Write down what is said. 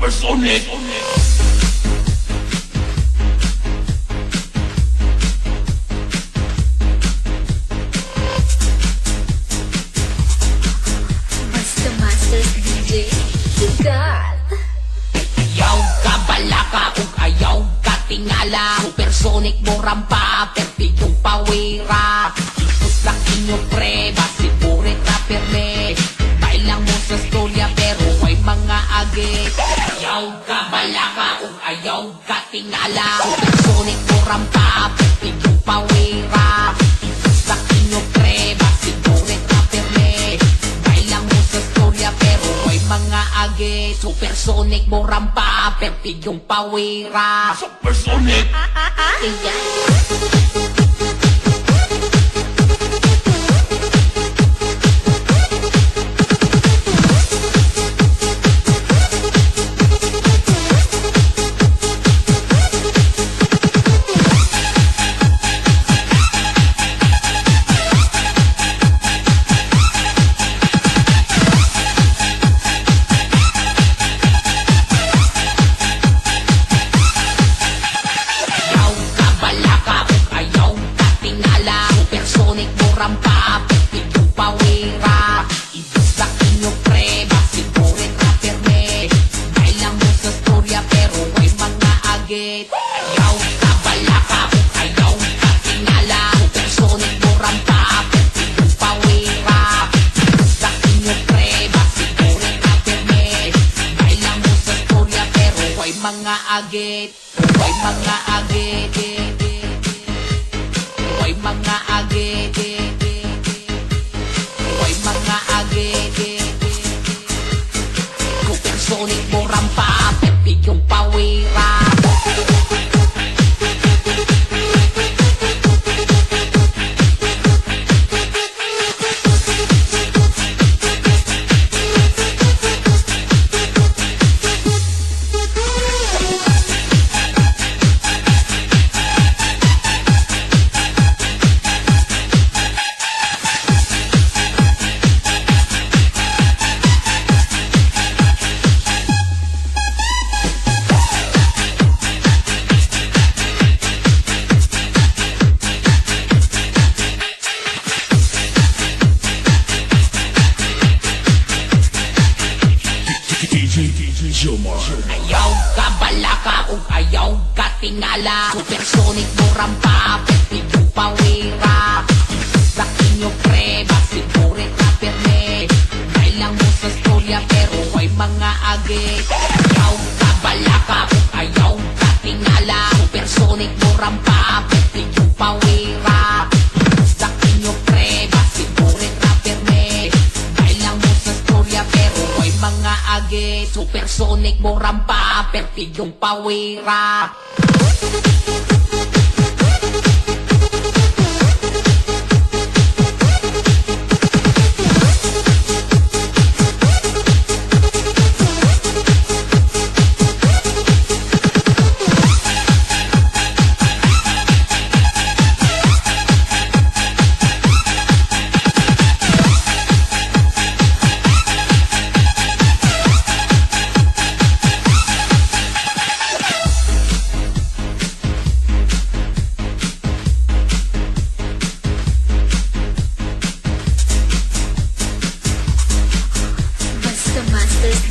Supersonic. Basta Masters DJ Sugat. Ayaw ka balaka ug ayaw ka tingala. Supersonic mo rampa pertigong pawira. Isus sa inyo pre basiburit na perme. Bailang mo sa storya pero may mga agit. Ayaw ka balaka ug ayaw ka tingala. Supersonic mo rampa pertigong pawira. Isus sa inyo pre basiburit na perme. Bailang mo sa storya pero may mga agit. Supersonic mo rampa pertigong pawira. Supersonic. Ayan. Ayaw ka balaka ug ayaw ka tingala. Supersonic mo rampa pertigong pawira. Ibig sa inyo pre basiburit na perme. Bailang mo sa storya pero may mga agit. Ayaw ka balaka ug ayaw ka tingala. Supersonic mo rampa pertigong pawira. Ibig sa inyo pre basiburit na perme. Bailang mo sa storya pero may mga agit. May mga agit. May mga agit. May mga agit. Supersonic mo rampa pertigong pawira. DJ Jomar. Ayaw ka balaka ug ayaw ka tingala. Supersonic mo rampa pertigong pawira. Sa inyo pre basiburit na perme. Bailang mo sa storya pero may mga agit. Ayaw ka balaka ug ayaw ka tingala. Supersonic mo rampa pertigong pawira. Sa inyo pre basiburit na perme. Bailang mo sa storya pero may mga agit. Supersonic mo rampa pertigong pawira. Basta Masters